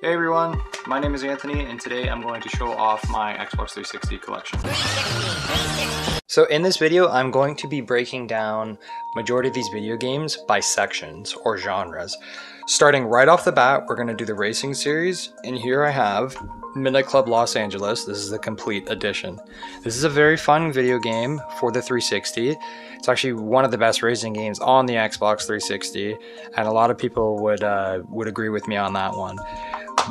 Hey everyone, my name is Anthony and today I'm going to show off my Xbox 360 collection. So in this video, I'm going to be breaking down majority of these video games by sections or genres. Starting right off the bat, we're going to do the racing series, and here I have Midnight Club Los Angeles. This is the complete edition. This is a very fun video game for the 360. It's actually one of the best racing games on the Xbox 360, and a lot of people would agree with me on that one.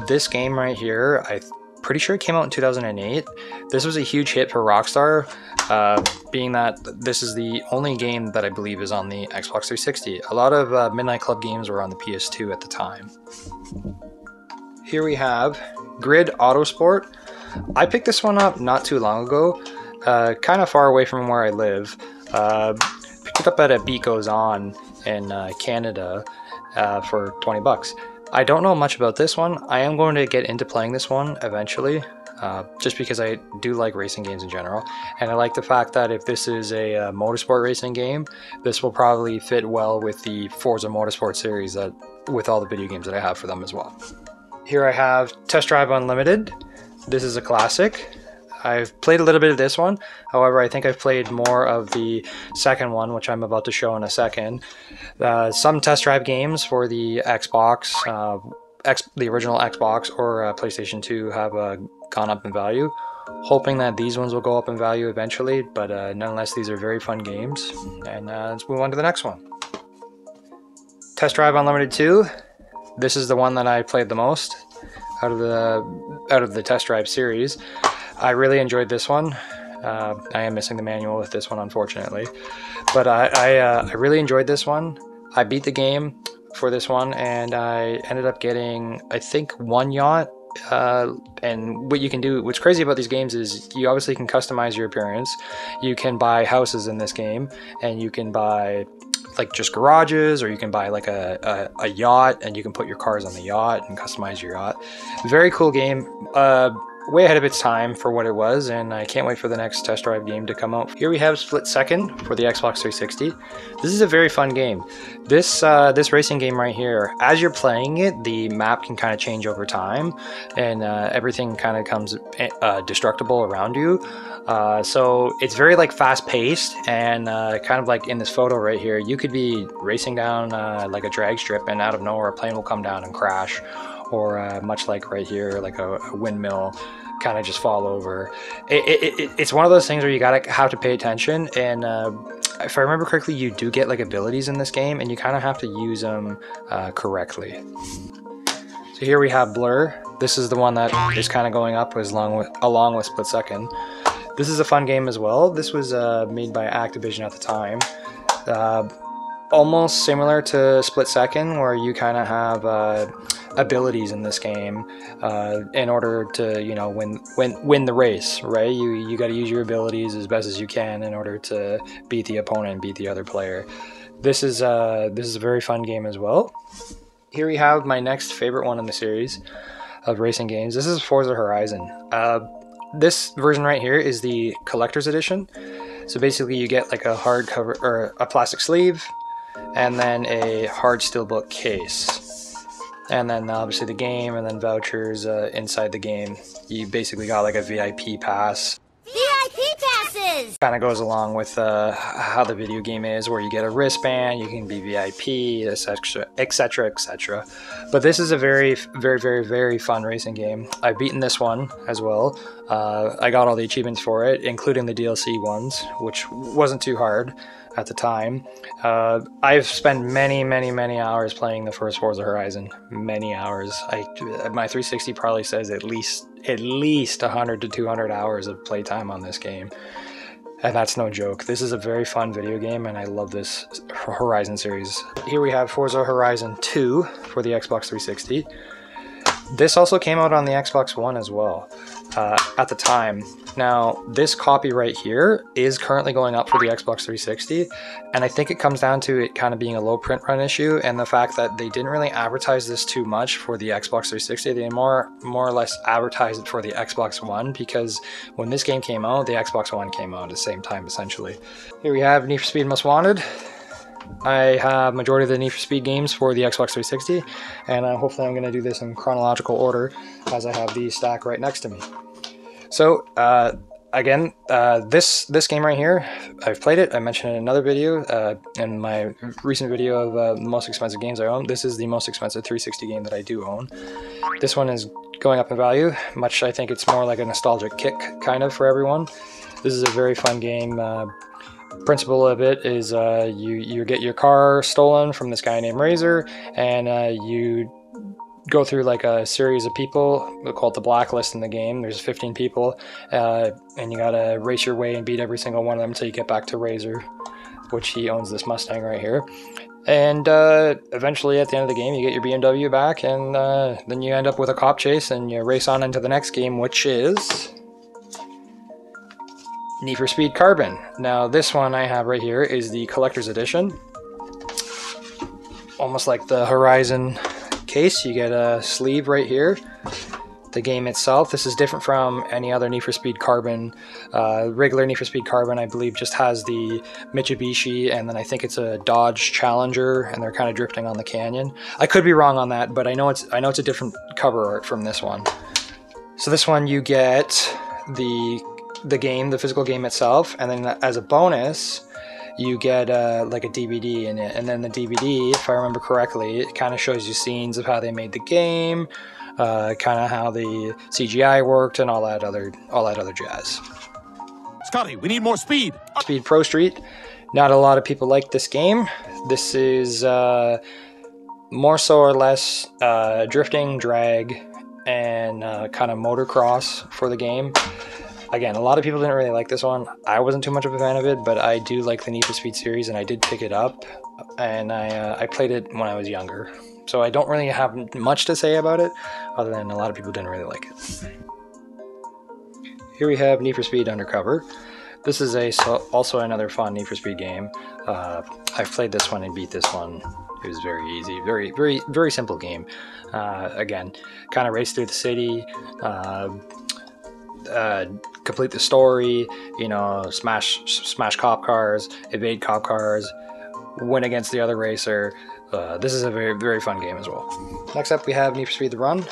This game right here, I'm pretty sure it came out in 2008. This was a huge hit for Rockstar, being that this is the only game that I believe is on the Xbox 360. A lot of Midnight Club games were on the PS2 at the time. Here we have Grid Autosport. I picked this one up not too long ago, kind of far away from where I live. Picked it up at a Beat Goes On in Canada for 20 bucks. I don't know much about this one. I am going to get into playing this one eventually, just because I do like racing games in general. And I like the fact that if this is a motorsport racing game, this will probably fit well with the Forza Motorsport series, with all the video games that I have for them as well. Here I have Test Drive Unlimited. This is a classic. I've played a little bit of this one, however I think I've played more of the second one, which I'm about to show in a second. Some test drive games for the Xbox, the original Xbox or PlayStation 2 have gone up in value. Hoping that these ones will go up in value eventually, but nonetheless these are very fun games. And let's move on to the next one. Test Drive Unlimited 2. This is the one that I played the most out of the Test Drive series. I really enjoyed this one. I am missing the manual with this one, unfortunately. But I really enjoyed this one. I beat the game for this one, and I ended up getting, I think, one yacht. And what you can do, what's crazy about these games is you obviously can customize your appearance. You can buy houses in this game, and you can buy like just garages, or you can buy like a yacht, and you can put your cars on the yacht and customize your yacht. Very cool game. Way ahead of its time for what it was, and I can't wait for the next test drive game to come out. Here we have Split Second for the Xbox 360. This is a very fun game. This racing game right here, as you're playing it, the map can kind of change over time, and everything kind of comes destructible around you. So it's very like fast-paced, and kind of like in this photo right here, you could be racing down like a drag strip, and out of nowhere a plane will come down and crash. Or much like right here, like a windmill kind of just fall over. It's one of those things where you gotta have to pay attention, and if I remember correctly, you do get like abilities in this game, and you kind of have to use them correctly. So here we have Blur. This is the one that is kind of going up along with Split Second. This is a fun game as well. This was made by Activision at the time. Almost similar to Split Second, where you kind of have abilities in this game in order to, you know, win the race, right? You got to use your abilities as best as you can in order to beat the opponent and beat the other player. This is a very fun game as well. Here we have my next favorite one in the series of racing games. This is Forza Horizon. This version right here is the collector's edition. So basically you get like a hardcover or a plastic sleeve, and then a hard steelbook case, and then obviously the game, and then vouchers inside the game. You basically got like a VIP pass. VIP passes! Kind of goes along with how the video game is, where you get a wristband, you can be VIP, etc, etc, etc. But this is a very, very, very, very fun racing game. I've beaten this one as well. I got all the achievements for it, including the DLC ones, which wasn't too hard at the time. I've spent many, many, many hours playing the first Forza Horizon. Many hours. My 360 probably says at least 100 to 200 hours of playtime on this game. And that's no joke. This is a very fun video game, and I love this Horizon series. Here we have Forza Horizon 2 for the Xbox 360. This also came out on the Xbox One as well at the time. Now, this copy right here is currently going up for the Xbox 360, and I think it comes down to it kind of being a low print run issue, and the fact that they didn't really advertise this too much for the Xbox 360. They more or less advertised it for the Xbox One, because when this game came out, the Xbox One came out at the same time, essentially. Here we have Need for Speed Most Wanted. I have majority of the Need for Speed games for the Xbox 360, and hopefully I'm going to do this in chronological order as I have these stacked right next to me. So, again, this game right here, I've played it. I mentioned in another video, in my recent video of the most expensive games I own. This is the most expensive 360 game that I do own. This one is going up in value, much I think it's more like a nostalgic kick kind of for everyone. This is a very fun game. Principle of it is you get your car stolen from this guy named Razor, and you go through like a series of people called the blacklist in the game. There's 15 people, and you gotta race your way and beat every single one of them until you get back to Razor, which he owns this Mustang right here. And eventually at the end of the game you get your BMW back, and then you end up with a cop chase and you race on into the next game, which is Need for Speed Carbon. Now this one I have right here is the collector's edition. Almost like the Horizon case, you get a sleeve right here. The game itself, this is different from any other Need for Speed Carbon. Regular Need for Speed Carbon, I believe, just has the Mitsubishi, and then I think it's a Dodge Challenger, and they're kind of drifting on the canyon. I could be wrong on that, but I know it's a different cover art from this one. So this one you get the game, the physical game itself, and then as a bonus you get like a DVD in it, and then the DVD, if I remember correctly, it kind of shows you scenes of how they made the game, kind of how the CGI worked, and all that other jazz. Scotty, we need more speed. Speed Pro Street. Not a lot of people like this game. This is more so or less drifting, drag, and kind of motocross for the game. Again, a lot of people didn't really like this one. I wasn't too much of a fan of it, but I do like the Need for Speed series, and I did pick it up, and I played it when I was younger. So I don't really have much to say about it, other than a lot of people didn't really like it. Here we have Need for Speed Undercover. This is also another fun Need for Speed game. I've played this one and beat this one. It was very easy, very simple game. Again, kind of race through the city, complete the story, you know, smash cop cars, evade cop cars, win against the other racer. This is a very fun game as well. Next up we have Need for Speed The Run.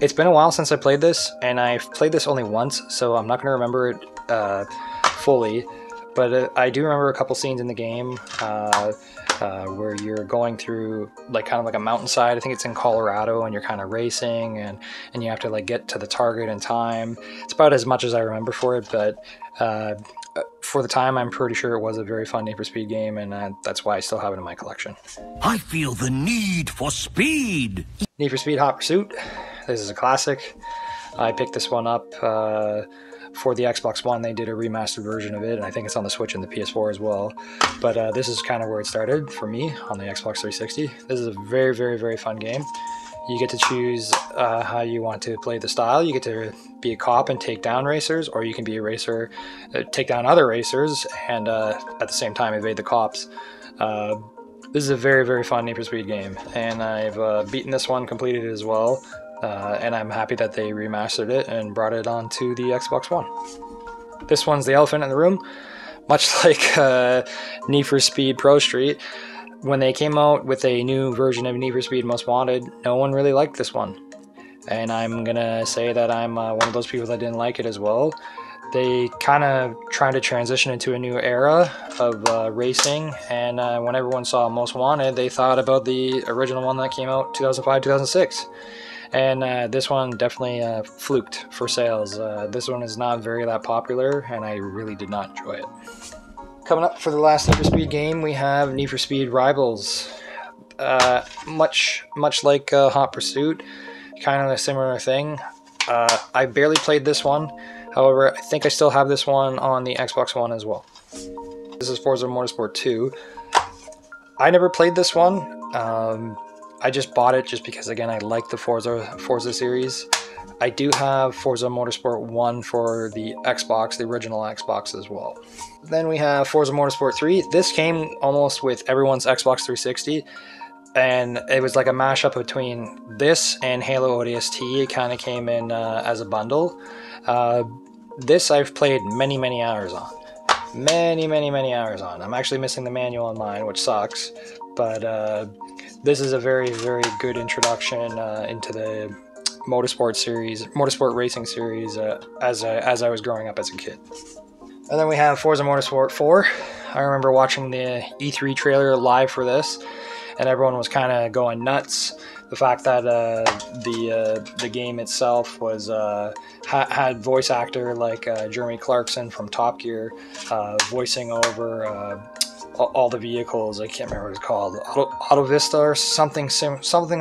It's been a while since I played this, and I've played this only once, so I'm not going to remember it fully, but I do remember a couple scenes in the game where you're going through like kind of like a mountainside. I think it's in Colorado, and you're kind of racing, and you have to like get to the target in time. It's about as much as I remember for it, but for the time, I'm pretty sure it was a very fun Need for Speed game, and that's why I still have it in my collection. I feel the need for speed. Need for Speed Hot Pursuit. This is a classic. I picked this one up for the Xbox One. They did a remastered version of it, and I think it's on the Switch and the PS4 as well. But this is kind of where it started for me on the Xbox 360. This is a very fun game. You get to choose how you want to play the style. You get to be a cop and take down racers, or you can be a racer, take down other racers, and at the same time evade the cops. This is a very fun Need for Speed game, and I've beaten this one, completed it as well, and I'm happy that they remastered it and brought it onto the Xbox One. This one's the elephant in the room. Much like Need for Speed Pro Street, when they came out with a new version of Need for Speed Most Wanted, no one really liked this one. And I'm gonna say that I'm one of those people that didn't like it as well. They kind of tried to transition into a new era of racing, and when everyone saw Most Wanted, they thought about the original one that came out 2005-2006. And this one definitely fluked for sales. This one is not that popular, and I really did not enjoy it. Coming up for the last Need for Speed game, we have Need for Speed Rivals. Much like Hot Pursuit, kind of a similar thing. I barely played this one. However, I think I still have this one on the Xbox One as well. This is Forza Motorsport 2. I never played this one. I just bought it just because, again, I like the Forza series. I do have Forza Motorsport 1 for the Xbox, the original Xbox as well. Then we have Forza Motorsport 3. This came almost with everyone's Xbox 360, and it was like a mashup between this and Halo ODST. It kind of came in as a bundle. This I've played many hours on. many hours on. I'm actually missing the manual on mine, which sucks, but this is a very good introduction into the motorsport racing series as I was growing up as a kid. And then we have Forza Motorsport 4. I remember watching the E3 trailer live for this, and everyone was kind of going nuts. The fact that the game itself was had voice actor like Jeremy Clarkson from Top Gear voicing over all the vehicles. I can't remember what it's called, Auto Vista or something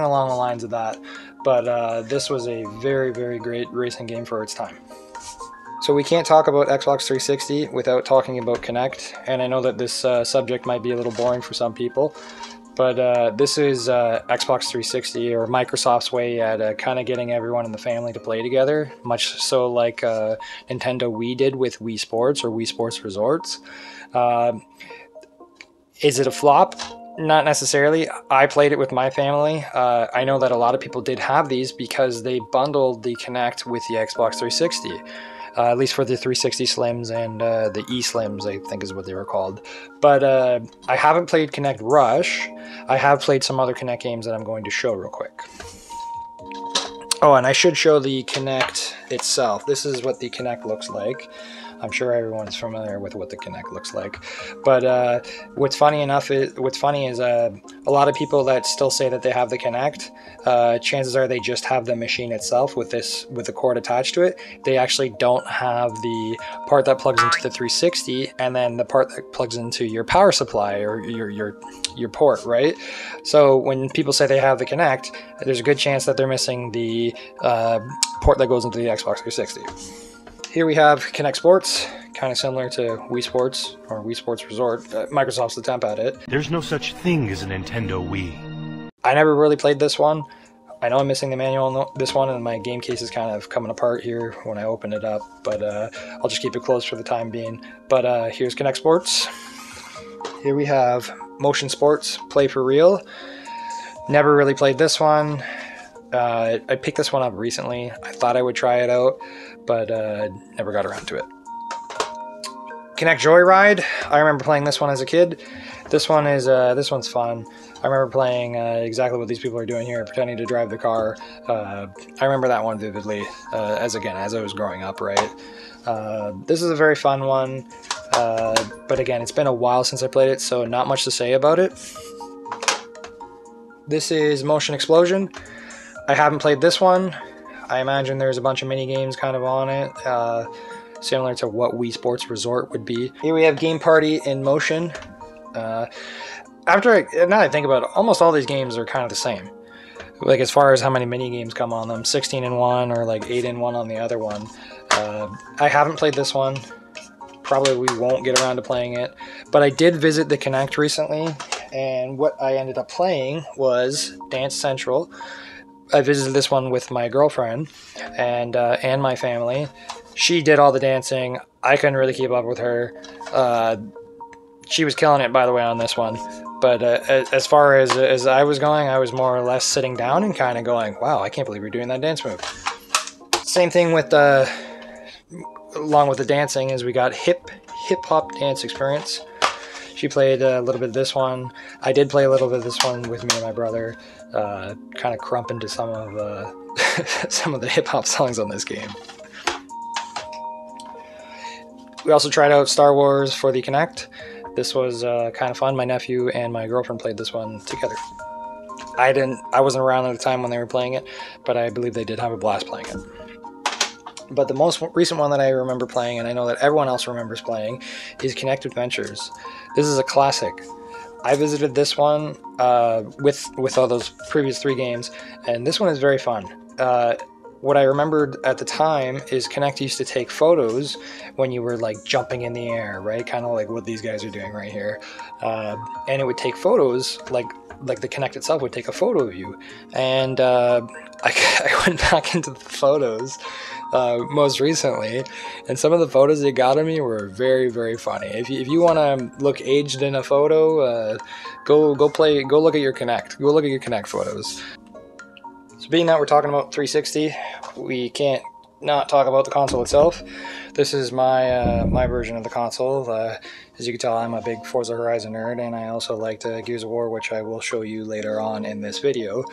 along the lines of that. But this was a very great racing game for its time. So we can't talk about Xbox 360 without talking about Kinect, and I know that this subject might be a little boring for some people, but this is Xbox 360 or Microsoft's way at kind of getting everyone in the family to play together, much so like Nintendo Wii did with Wii Sports or Wii Sports Resorts. Is it a flop? Not necessarily. I played it with my family. I know that a lot of people did have these because they bundled the Kinect with the Xbox 360. At least for the 360 Slims and the E-Slims, I think is what they were called. But I haven't played Kinect Rush. I have played some other Kinect games that I'm going to show real quick. Oh, and I should show the Kinect itself. This is what the Kinect looks like. I'm sure everyone's familiar with what the Kinect looks like. But what's funny is a lot of people that still say that they have the Kinect, chances are they just have the machine itself with the cord attached to it. They actually don't have the part that plugs into the 360 and then the part that plugs into your power supply or your port, right? So when people say they have the Kinect, there's a good chance that they're missing the port that goes into the Xbox 360. Here we have Kinect Sports, kind of similar to Wii Sports or Wii Sports Resort. Microsoft's attempt at it. There's no such thing as a Nintendo Wii. I never really played this one. I know I'm missing the manual on this one, and my game case is kind of coming apart here when I open it up, but I'll just keep it closed for the time being. But here's Kinect Sports. Here we have Motion Sports, Play for Real. Never really played this one. I picked this one up recently. I thought I would try it out, but never got around to it. Kinect Joyride. I remember playing this one as a kid. This one's fun. I remember playing exactly what these people are doing here, pretending to drive the car. I remember that one vividly, as I was growing up, right? This is a very fun one, but again, it's been a while since I played it, so not much to say about it. This is Motion Explosion. I haven't played this one. I imagine there's a bunch of mini games kind of on it, similar to what Wii Sports Resort would be. Here we have Game Party in Motion. Now that I think about it, almost all these games are kind of the same. Like as far as how many mini games come on them, 16 in one or like 8 in one on the other one. I haven't played this one. Probably we won't get around to playing it. But I did visit the Kinect recently, and what I ended up playing was Dance Central. I visited this one with my girlfriend and my family. She did all the dancing. I couldn't really keep up with her. She was killing it, by the way, on this one. But as far as I was going, I was more or less sitting down and kind of going, wow, I can't believe you're doing that dance move. Same thing with along with the dancing is we got hip hop dance experience. She played a little bit of this one. I did play a little bit of this one with me and my brother, kind of crumping to some of some of the hip hop songs on this game. We also tried out Star Wars for the Kinect. This was kind of fun. My nephew and my girlfriend played this one together. I wasn't around at the time when they were playing it, but I believe they did have a blast playing it. But the most recent one that I remember playing, and I know that everyone else remembers playing, is Kinect Adventures. This is a classic. I visited this one with all those previous 3 games, and this one is very fun. What I remembered at the time is Kinect used to take photos when you were like jumping in the air, right? Kind of like what these guys are doing right here. And it would take photos, like the Kinect itself would take a photo of you. And I went back into the photos most recently, and some of the photos they got of me were very, very funny. If you want to look aged in a photo, go look at your Kinect. Go look at your Kinect photos. So being that we're talking about 360, we can't not talk about the console itself. This is my my version of the console. As you can tell, I'm a big Forza Horizon nerd, and I also liked Gears of War, which I will show you later on in this video.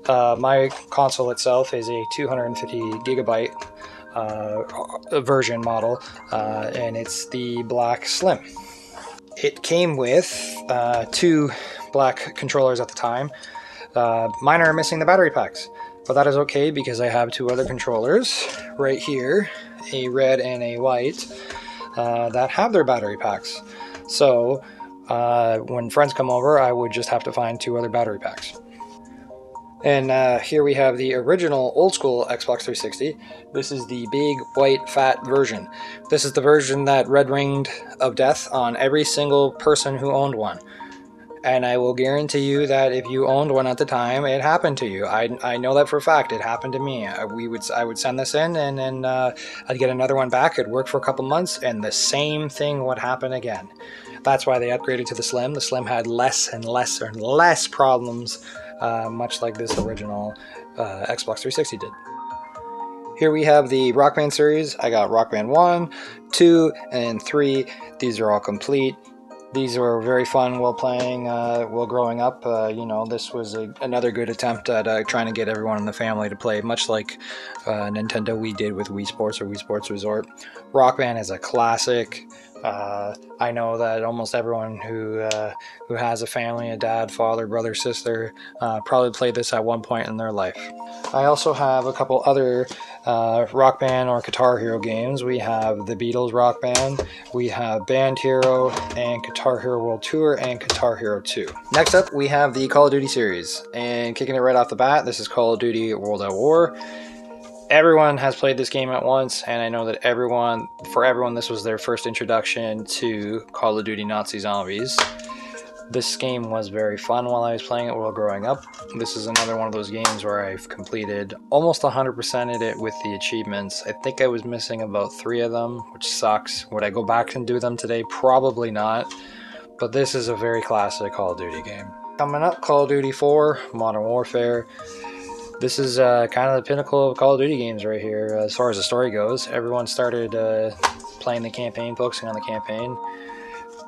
My console itself is a 250 gigabyte version model, and it's the Black Slim. It came with 2 black controllers at the time. Mine are missing the battery packs, but that is okay because I have 2 other controllers right here, a red and a white, that have their battery packs. So when friends come over, I would just have to find 2 other battery packs. And here we have the original old school Xbox 360. This is the big white fat version. This is the version that red ringed of death on every single person who owned one. And I will guarantee you that if you owned one at the time, it happened to you. I know that for a fact. It happened to me. I would send this in, and then I'd get another one back. It'd work for a couple months, and the same thing would happen again. That's why they upgraded to the Slim. The Slim had less and less and less problems, much like this original Xbox 360 did. Here we have the Rock Band series. I got Rock Band 1, 2, and 3. These are all complete. These were very fun while playing, while growing up. You know, this was another good attempt at trying to get everyone in the family to play, much like Nintendo Wii did with Wii Sports or Wii Sports Resort. Rock Band is a classic. I know that almost everyone who has a family, a dad, father, brother, sister, probably played this at one point in their life. I also have a couple other Rock Band or Guitar Hero games. We have the Beatles Rock Band, we have Band Hero, and Guitar Hero World Tour, and Guitar Hero 2. Next up, we have the Call of Duty series, and kicking it right off the bat, this is Call of Duty World at War. Everyone has played this game at once, and I know that for everyone, this was their first introduction to Call of Duty Nazi Zombies. This game was very fun while I was playing it while growing up. This is another one of those games where I've completed almost 100%ed it with the achievements. I think I was missing about 3 of them, which sucks. Would I go back and do them today? Probably not. But this is a very classic Call of Duty game. Coming up, Call of Duty 4, Modern Warfare. This is kind of the pinnacle of Call of Duty games right here, as far as the story goes. Everyone started playing the campaign, focusing on the campaign.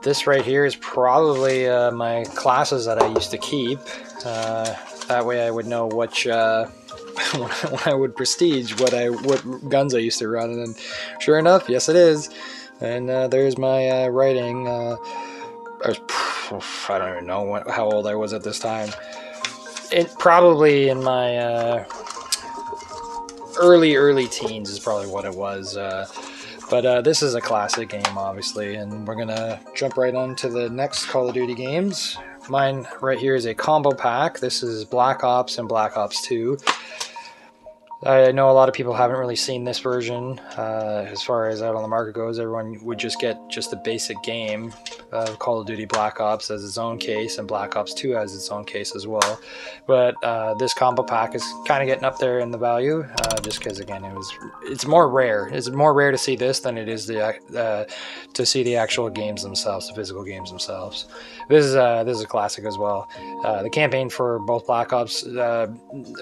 This right here is probably my classes that I used to keep. That way I would know which, when I would prestige, what guns I used to run. And sure enough, yes it is. And there's my writing. I don't even know how old I was at this time. Probably in my early teens is probably what it was. But this is a classic game, obviously, and we're gonna jump right on to the next Call of Duty games. Mine right here is a combo pack. This is Black Ops and Black Ops 2. I know a lot of people haven't really seen this version. As far as out on the market goes, everyone would just get just the basic game of Call of Duty Black Ops as its own case, and Black Ops 2 as its own case as well. But this combo pack is kind of getting up there in the value, just because again it's more rare. It's more rare to see this than it is to see the actual games themselves, the physical games themselves. This is a classic as well. The campaign for both Black Ops,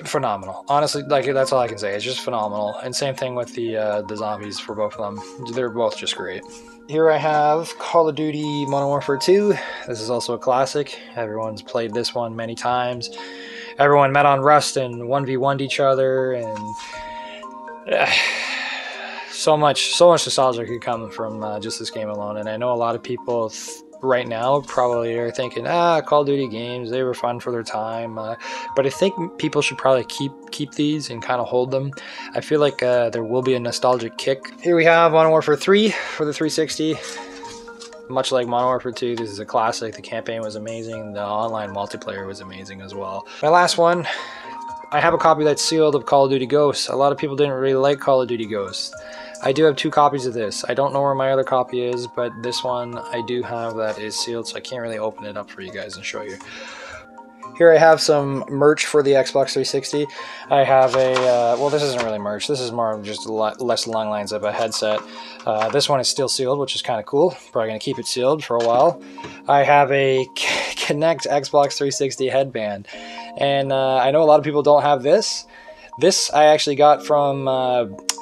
phenomenal. Honestly, like that's all I can say. It's just phenomenal. And same thing with the zombies for both of them. They're both just great. Here I have Call of Duty Modern Warfare 2. This is also a classic. Everyone's played this one many times. Everyone met on Rust and 1v1'd each other, and so much nostalgia could come from just this game alone. And I know a lot of people right now probably are thinking, Call of Duty games, they were fun for their time, but I think people should probably keep these and kind of hold them. I feel like there will be a nostalgic kick. Here we have Modern Warfare 3 for the 360. Much like Modern Warfare 2, this is a classic. The campaign was amazing. The online multiplayer was amazing as well. My last one, I have a copy that's sealed of Call of Duty Ghosts. A lot of people didn't really like Call of Duty Ghosts. I do have 2 copies of this. I don't know where my other copy is, but this one I do have that is sealed, so I can't really open it up for you guys and show you. Here I have some merch for the Xbox 360. I have a, well, this isn't really merch. This is more of just less along lines of a headset. This one is still sealed, which is kind of cool. Probably going to keep it sealed for a while. I have a Kinect Xbox 360 headband. And I know a lot of people don't have this. This I actually got from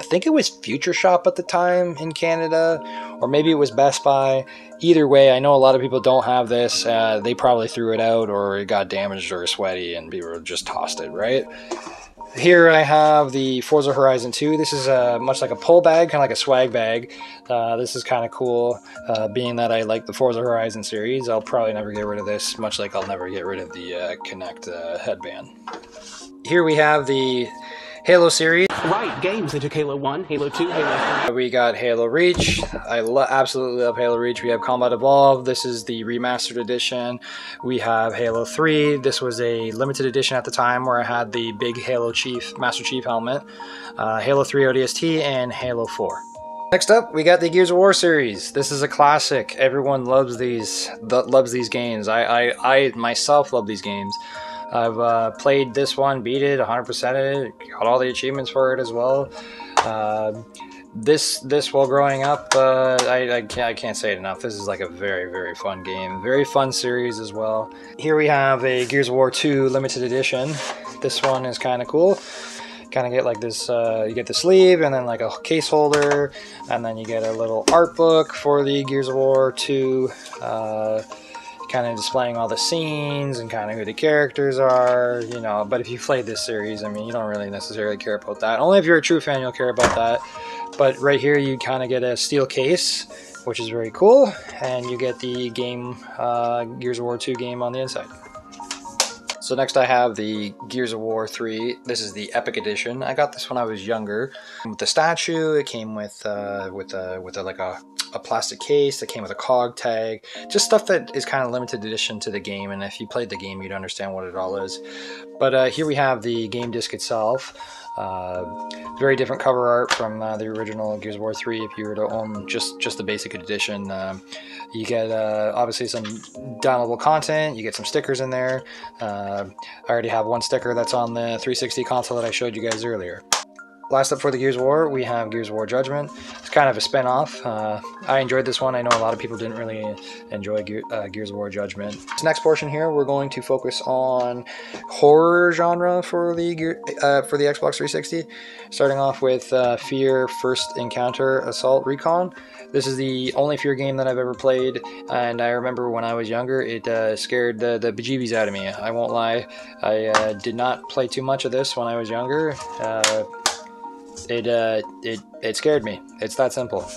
think it was Future Shop at the time in Canada, or maybe it was Best Buy. Either way, I know a lot of people don't have this. They probably threw it out, or it got damaged or sweaty and people just tossed it, right? Here I have the Forza Horizon 2. This is much like a pull bag, kind of like a swag bag. This is kind of cool, being that I like the Forza Horizon series. I'll probably never get rid of this, much like I'll never get rid of the Kinect headband. Here we have the Halo series. Right, games. They took Halo 1, Halo 2, Halo 3. We got Halo Reach. I absolutely love Halo Reach. We have Combat Evolved. This is the remastered edition. We have Halo 3. This was a limited edition at the time where I had the big Halo Master Chief helmet. Halo 3 ODST and Halo 4. Next up, we got the Gears of War series. This is a classic. Everyone loves these games. I myself love these games. I've played this one, beat it, 100%ed it, got all the achievements for it as well. This while growing up, I can't say it enough. This is like a very, very fun game. Very fun series as well. Here we have a Gears of War 2 limited edition. This one is kind of cool. Kind of get like this, you get the sleeve and then like a case holder, and then you get a little art book for the Gears of War 2. Kind of displaying all the scenes and kind of who the characters are, you know. But if you played this series, I mean, you don't really necessarily care about that. Only if you're a true fan, you'll care about that. But right here, you kind of get a steel case, which is very cool, and you get the game, Gears of War 2 game on the inside. So next I have the Gears of War 3. This is the Epic Edition. I got this when I was younger. With the statue, it came with like a plastic case. It came with a cog tag. Just stuff that is kind of limited edition to the game. And if you played the game, you'd understand what it all is. But here we have the game disc itself. Very different cover art from the original Gears of War 3. If you were to own just the basic edition, you get obviously some downloadable content. You get some stickers in there. I already have one sticker that's on the 360 console that I showed you guys earlier. Last up for the Gears of War, we have Gears of War Judgment. It's kind of a spin-off. I enjoyed this one. I know a lot of people didn't really enjoy Gears of War Judgment. This next portion here, we're going to focus on horror genre for the Xbox 360. Starting off with Fear First Encounter Assault Recon. This is the only Fear game that I've ever played, and I remember when I was younger, it scared the bejeebies out of me. I won't lie. I did not play too much of this when I was younger. It scared me. It's that simple.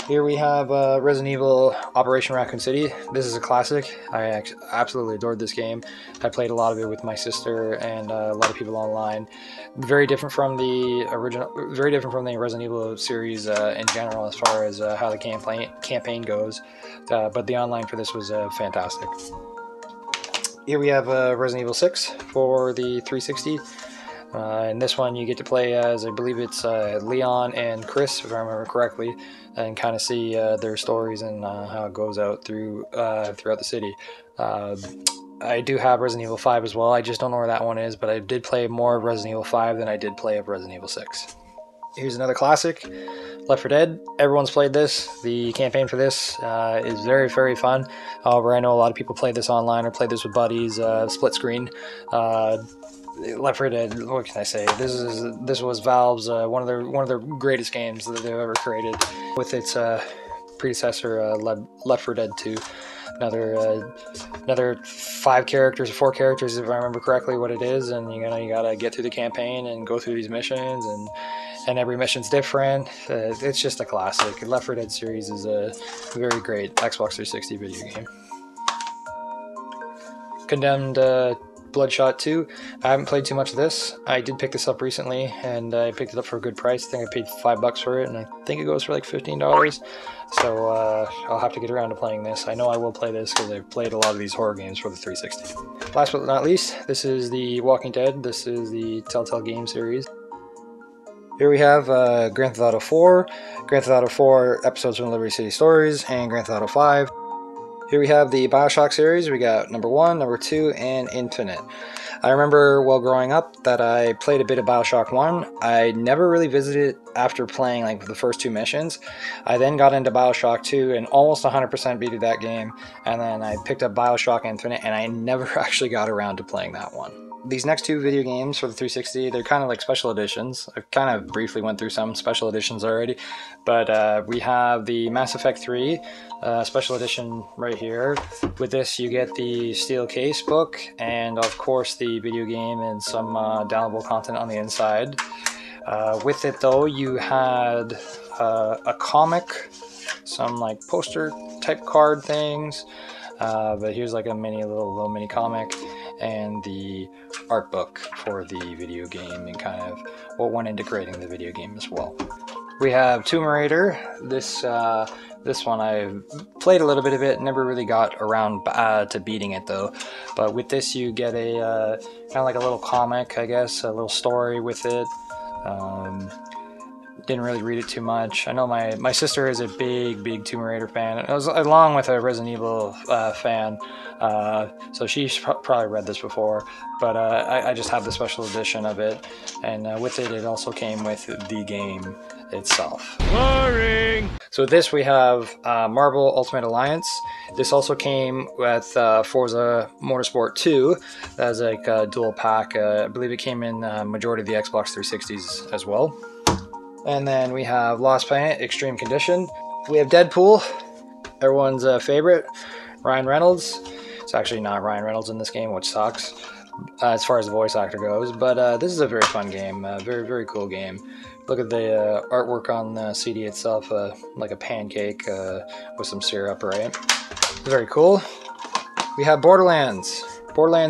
Here we have Resident Evil Operation Raccoon City. This is a classic. I absolutely adored this game. I played a lot of it with my sister and a lot of people online. Very different from the original, very different from the Resident Evil series in general as far as how the campaign goes. But the online for this was fantastic. Here we have Resident Evil 6 for the 360. In this one you get to play as, I believe it's Leon and Chris, if I remember correctly, and kind of see their stories and how it goes out throughout the city. I do have Resident Evil 5 as well. I just don't know where that one is, but I did play more of Resident Evil 5 than I did play of Resident Evil 6. Here's another classic, Left 4 Dead. Everyone's played this. The campaign for this is very, very fun. However, I know a lot of people play this online or play this with buddies, split screen. Left 4 Dead, what can I say? This was Valve's one of their greatest games that they've ever created, with its predecessor Left 4 Dead 2. Another 4 characters, if I remember correctly what it is, and you gotta get through the campaign and go through these missions, and every mission's different. It's just a classic. Left 4 Dead series is a very great Xbox 360 video game. Condemned Bloodshot 2. I haven't played too much of this. I did pick this up recently, and I picked it up for a good price. I think I paid $5 for it, and I think it goes for like $15. So I'll have to get around to playing this. I know I will play this because I've played a lot of these horror games for the 360. Last but not least, this is the Walking Dead. This is the Telltale game series. Here we have Grand Theft Auto 4, Grand Theft Auto 4 Episodes from Liberty City Stories, and Grand Theft Auto 5. Here we have the BioShock series. We got number 1, number 2, and Infinite. I remember while growing up that I played a bit of BioShock 1. I never really visited it after playing like the first 2 missions. I then got into BioShock 2 and almost 100% beated that game. And then I picked up BioShock Infinite, and I never actually got around to playing that one. these next two video games for the 360, they're kind of like special editions. I've kind of briefly went through some special editions already, but we have the Mass Effect 3 special edition right here. With this, you get the steel case book, and of course the video game and some downloadable content on the inside. With it though, you had a comic, some like poster type card things, but here's like a little mini comic, and the art book for the video game and kind of what went into creating the video game as well. We have Tomb Raider. This one I played a little bit of it, never really got around to beating it though. But with this you get a kind of like a little comic, I guess, a little story with it. Didn't really read it too much. I know my sister is a big Tomb Raider fan, along with a Resident Evil fan, so she's probably read this before, but I just have the special edition of it, and with it also came with the game itself. Boring! So with this we have Marvel Ultimate Alliance. This also came with Forza Motorsport 2 as like a dual pack. I believe it came in majority of the Xbox 360s as well. And then we have Lost Planet Extreme Condition. We have Deadpool, everyone's favorite, Ryan Reynolds. It's actually not Ryan Reynolds in this game, which sucks as far as the voice actor goes. But this is a very fun game, very cool game. Look at the artwork on the CD itself, like a pancake with some syrup, right? Very cool. We have Borderlands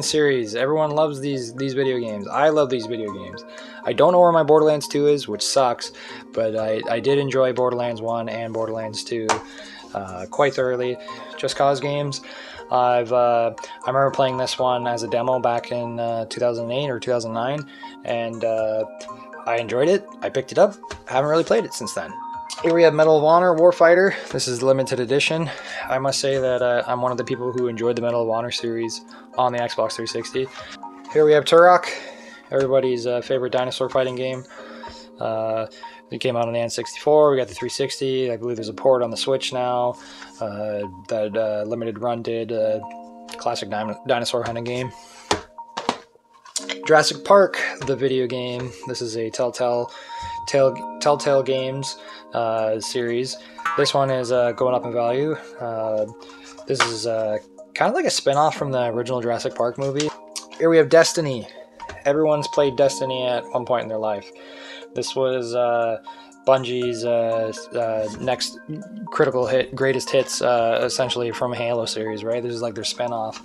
series. Everyone loves these video games. I love these video games. I don't know where my Borderlands 2 is, which sucks, but I did enjoy Borderlands 1 and Borderlands 2 quite thoroughly. Just Cause games. I remember playing this one as a demo back in 2008 or 2009, and I enjoyed it. I picked it up. I haven't really played it since then. Here we have Medal of Honor Warfighter. This is limited edition. I must say that I'm one of the people who enjoyed the Medal of Honor series on the Xbox 360. Here we have Turok, everybody's favorite dinosaur fighting game. It came out on the N64. We got the 360. I believe there's a port on the Switch now. That Limited Run did. Classic dinosaur hunting game. Jurassic Park, the video game. This is a Telltale Games series. This one is going up in value. This is kind of like a spin-off from the original Jurassic Park movie. Here we have Destiny. Everyone's played Destiny at one point in their life. This was Bungie's next critical hit, greatest hits, essentially from Halo series, right? This is like their spin-off.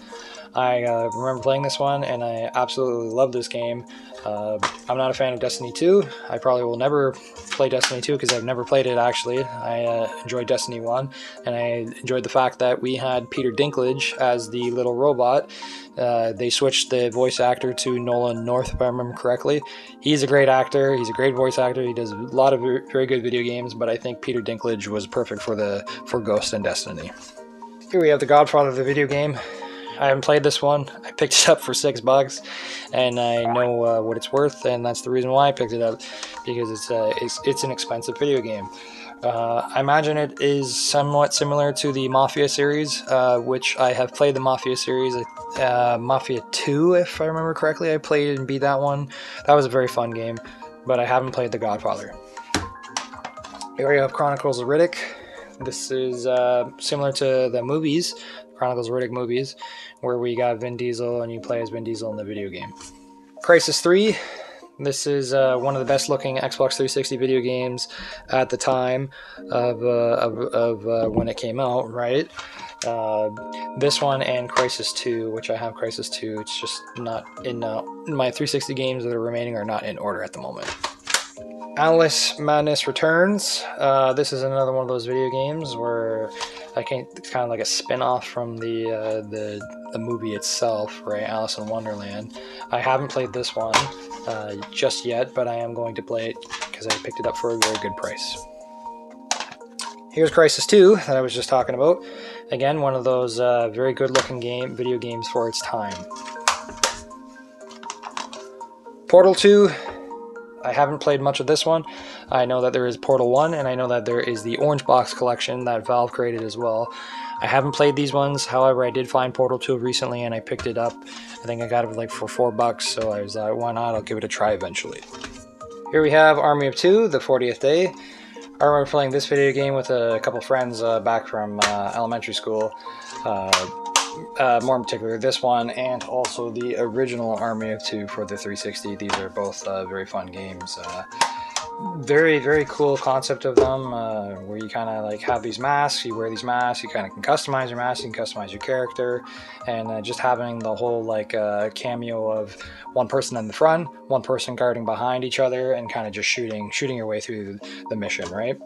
I remember playing this one, and I absolutely love this game. I'm not a fan of Destiny 2. I probably will never play Destiny 2 because I've never played it, actually. I enjoyed Destiny 1, and I enjoyed the fact that we had Peter Dinklage as the little robot. They switched the voice actor to Nolan North, if I remember correctly. He's a great actor. He's a great voice actor. He does a lot of very good video games, but I think Peter Dinklage was perfect for Ghost and Destiny. Here we have The Godfather, the video game. I haven't played this one. I picked it up for $6, and I know what it's worth, and that's the reason why I picked it up, because it's an expensive video game. I imagine it is somewhat similar to the Mafia series, which I have played the Mafia series. Mafia 2, if I remember correctly, I played and beat that one. That was a very fun game, but I haven't played The Godfather. Here we have Chronicles of Riddick. This is similar to the movies, Chronicles of Riddick movies, where we got Vin Diesel and you play as Vin Diesel in the video game. Crysis 3. This is one of the best looking Xbox 360 video games at the time of when it came out, right? This one and Crysis 2, which I have Crysis 2, it's just not in my 360 games that are remaining are not in order at the moment. Alice Madness Returns. This is another one of those video games where it's kind of like a spin-off from the movie itself, right? Alice in Wonderland. I haven't played this one just yet, but I am going to play it because I picked it up for a very good price. Here's Crysis 2 that I was just talking about. Again, one of those very good-looking video games for its time. Portal 2. I haven't played much of this one. I know that there is Portal 1, and I know that there is the Orange Box collection that Valve created as well. I haven't played these ones, however I did find Portal 2 recently and I picked it up. I think I got it like for $4, so I was like, why not, I'll give it a try eventually. Here we have Army of Two, the 40th day. I remember playing this video game with a couple friends back from elementary school. More in particular this one, and also the original Army of Two for the 360. These are both very fun games. Very, very cool concept of them, where you kind of like have these masks, you wear these masks, you kind of can customize your mask, you can customize your character, and just having the whole like cameo of one person in the front, one person guarding behind each other, and kind of just shooting your way through the mission, right?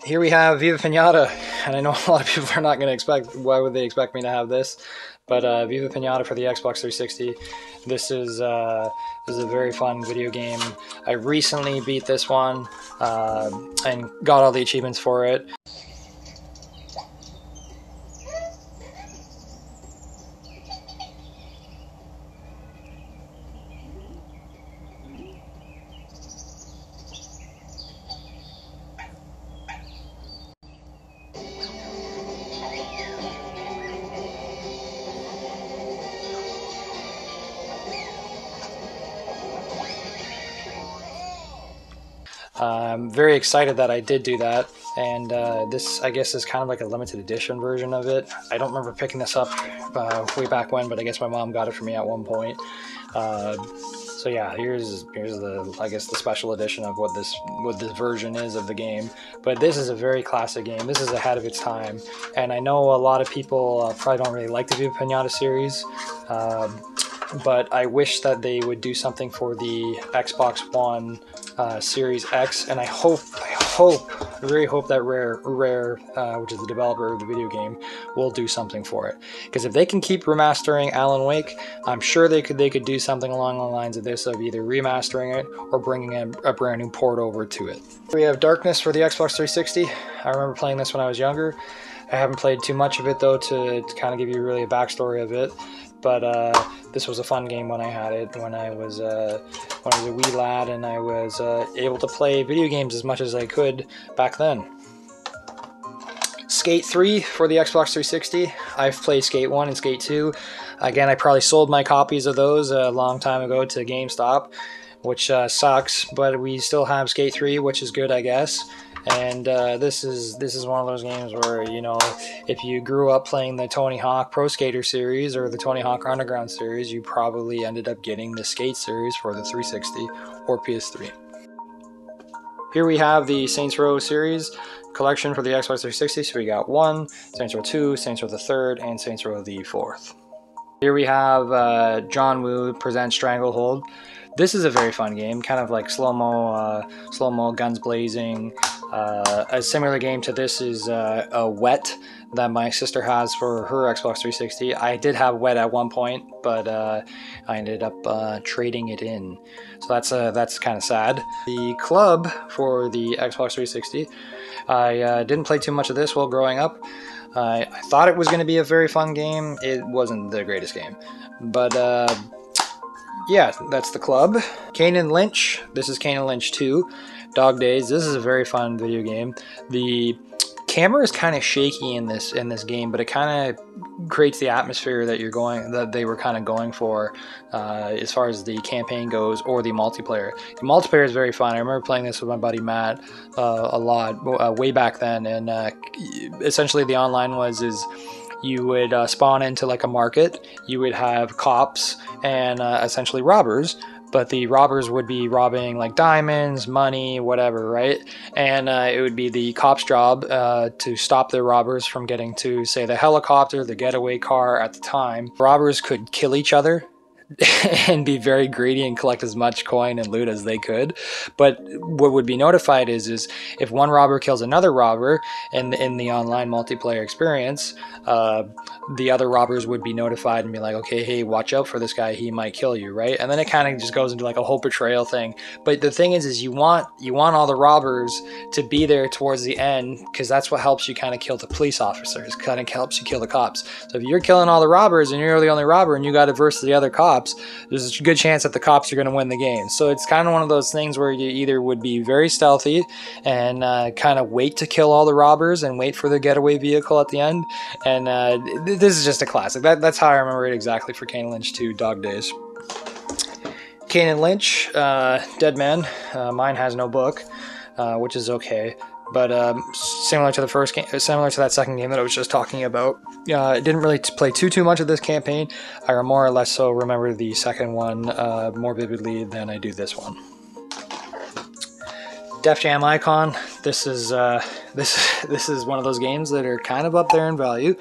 Here we have Viva Pinata, and I know a lot of people are not going to expect, why would they expect me to have this? But Viva Pinata for the Xbox 360. This is a very fun video game. I recently beat this one and got all the achievements for it. I'm very excited that I did do that, and this I guess is kind of like a limited edition version of it. I don't remember picking this up way back when, but I guess my mom got it for me at one point. So yeah, here's the, I guess, the special edition of what this version is of the game. But this is a very classic game. This is ahead of its time, and I know a lot of people probably don't really like the Viva Pinata series. But I wish that they would do something for the Xbox One Series X, and I really hope that Rare, which is the developer of the video game, will do something for it. Because if they can keep remastering Alan Wake, I'm sure they could do something along the lines of this, of either remastering it or bringing a brand new port over to it. We have Darkness for the Xbox 360. I remember playing this when I was younger. I haven't played too much of it though to kind of give you really a backstory of it. But this was a fun game when I had it, when I was a wee lad, and I was able to play video games as much as I could back then. Skate 3 for the Xbox 360. I've played Skate 1 and Skate 2. Again, I probably sold my copies of those a long time ago to GameStop, which sucks, but we still have Skate 3, which is good, I guess. And this is one of those games where, you know, if you grew up playing the Tony Hawk Pro Skater series or the Tony Hawk Underground series, you probably ended up getting the Skate series for the 360 or PS3. Here we have the Saints Row series collection for the Xbox 360. So we got 1, Saints Row 2, Saints Row the 3rd, and Saints Row the 4th. Here we have John Woo Presents Stranglehold. This is a very fun game, kind of like slow-mo, guns blazing. A similar game to this is a Wet that my sister has for her Xbox 360. I did have Wet at one point, but I ended up trading it in. So that's kind of sad. The Club for the Xbox 360. I didn't play too much of this while growing up. I thought it was going to be a very fun game. It wasn't the greatest game, but yeah, that's the Club. Kane and Lynch. This is Kane and Lynch 2. Dog Days. This is a very fun video game. The camera is kind of shaky in this game, but it kind of creates the atmosphere that they were kind of going for as far as the campaign goes, or the multiplayer. The multiplayer is very fun. I remember playing this with my buddy Matt a lot way back then, and essentially the online is you would spawn into like a market. You would have cops and essentially robbers, but the robbers would be robbing like diamonds, money, whatever, right? And it would be the cops' job to stop the robbers from getting to, say, the helicopter, the getaway car at the time. Robbers could kill each other and be very greedy and collect as much coin and loot as they could. But what would be notified is if one robber kills another robber in the online multiplayer experience, the other robbers would be notified and be like, okay, hey, watch out for this guy, he might kill you, right? And then it kind of just goes into like a whole betrayal thing. But the thing is you want all the robbers to be there towards the end, because that's what helps you kind of kill the police officers, kind of helps you kill the cops. So if you're killing all the robbers and you're the only robber and you got to verse the other cops, cops, there's a good chance that the cops are going to win the game. So it's kind of one of those things where you either would be very stealthy and kind of wait to kill all the robbers and wait for the getaway vehicle at the end. And this is just a classic. That's how I remember it exactly for Kane and Lynch 2 Dog Days. Kane and Lynch, Dead Man. Mine has no book, which is okay. But similar to the first game, similar to that second game that I was just talking about, I didn't really play too much of this campaign. I more or less so remember the second one more vividly than I do this one. Def Jam Icon. This is this is one of those games that are kind of up there in value.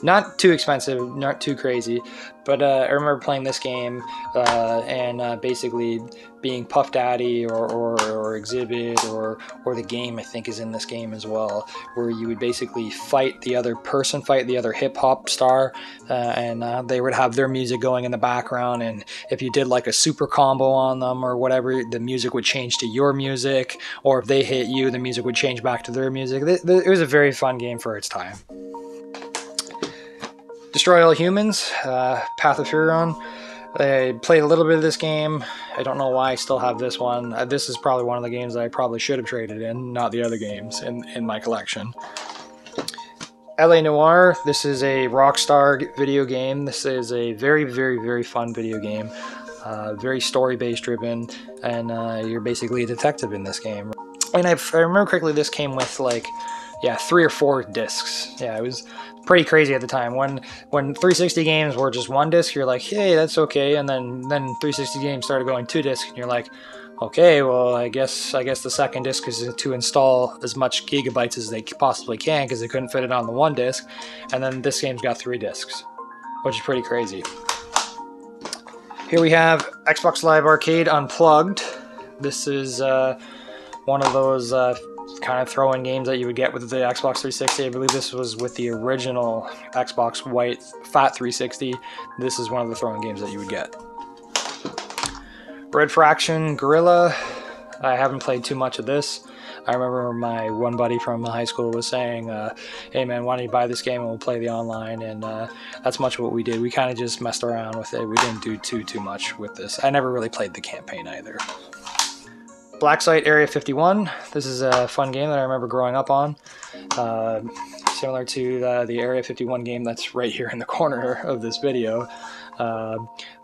Not too expensive, not too crazy, but I remember playing this game and basically being Puff Daddy or Exhibit or the game I think is in this game as well, where you would basically fight the other person, fight the other hip hop star, and they would have their music going in the background, and if you did like a super combo on them or whatever, the music would change to your music, or if they hit you, the music would change back to their music. It was a very fun game for its time. Destroy All Humans, Path of Furon. I played a little bit of this game. I don't know why I still have this one. This is probably one of the games that I probably should have traded in, not the other games in my collection. LA Noire, this is a Rockstar video game. This is a very fun video game. Very story-based driven, and you're basically a detective in this game. And if I remember correctly, this came with like, yeah, 3 or 4 discs. Yeah, it was pretty crazy at the time. When 360 games were just 1 disc, you're like, hey, that's okay. And then 360 games started going 2 discs, and you're like, okay, well, I guess the second disc is to install as much gigabytes as they possibly can because they couldn't fit it on the 1 disc. And then this game's got 3 discs, which is pretty crazy. Here we have Xbox Live Arcade Unplugged. This is one of those kind of throw-in games that you would get with the Xbox 360. I believe this was with the original Xbox White Fat 360. This is one of the throw-in games that you would get. Red Fraction Gorilla. I haven't played too much of this. I remember my one buddy from high school was saying, hey man, why don't you buy this game and we'll play the online, and that's much what we did. We kind of just messed around with it. We didn't do too much with this. I never really played the campaign either. Black Site Area 51. This is a fun game that I remember growing up on. Similar to the Area 51 game that's right here in the corner of this video. I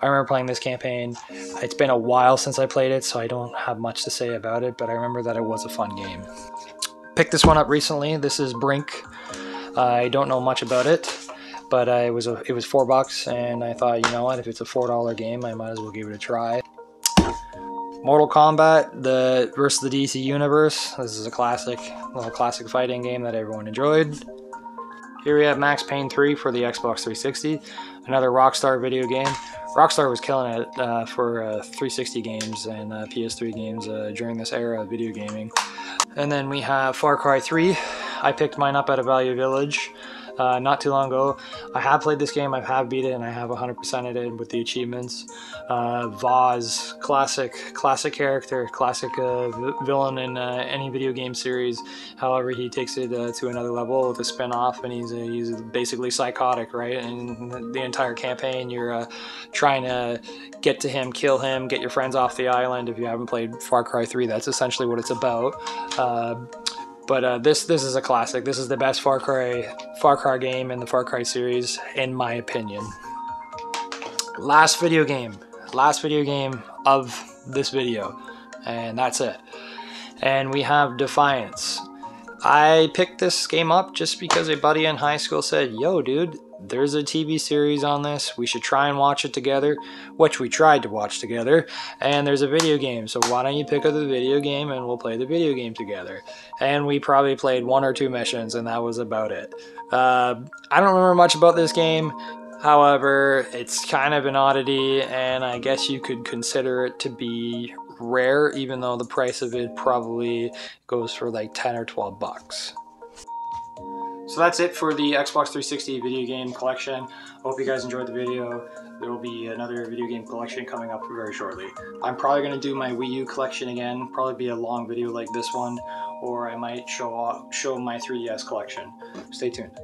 remember playing this campaign. It's been a while since I played it, so I don't have much to say about it, but I remember that it was a fun game. Picked this one up recently. This is Brink. I don't know much about it, but it was $4, and I thought, you know what, if it's a $4 game, I might as well give it a try. Mortal Kombat versus the DC Universe. This is a little classic fighting game that everyone enjoyed. Here we have Max Payne 3 for the Xbox 360, another Rockstar video game. Rockstar was killing it for 360 games and PS3 games during this era of video gaming. And then we have Far Cry 3. I picked mine up at a Value Village not too long ago. I have played this game, I have beat it, and I have 100%ed it with the achievements. Vaz, classic character, classic villain in any video game series. However, he takes it to another level with a spin-off, and he's basically psychotic, right? And the entire campaign, you're trying to get to him, kill him, get your friends off the island. If you haven't played Far Cry 3, that's essentially what it's about. But this is a classic. This is the best Far Cry game in the Far Cry series, in my opinion. Last video game of this video, and that's it. And we have Defiance. I picked this game up just because a buddy in high school said, yo dude, there's a TV series on this, we should try and watch it together, which we tried to watch together, and there's a video game, so why don't you pick up the video game and we'll play the video game together. And we probably played 1 or 2 missions, and that was about it. I don't remember much about this game. However, it's kind of an oddity, and I guess you could consider it to be rare, even though the price of it probably goes for like 10 or 12 bucks. So that's it for the Xbox 360 video game collection. I hope you guys enjoyed the video. There will be another video game collection coming up very shortly. I'm probably going to do my Wii U collection again, probably be a long video like this one, or I might show my 3DS collection. Stay tuned.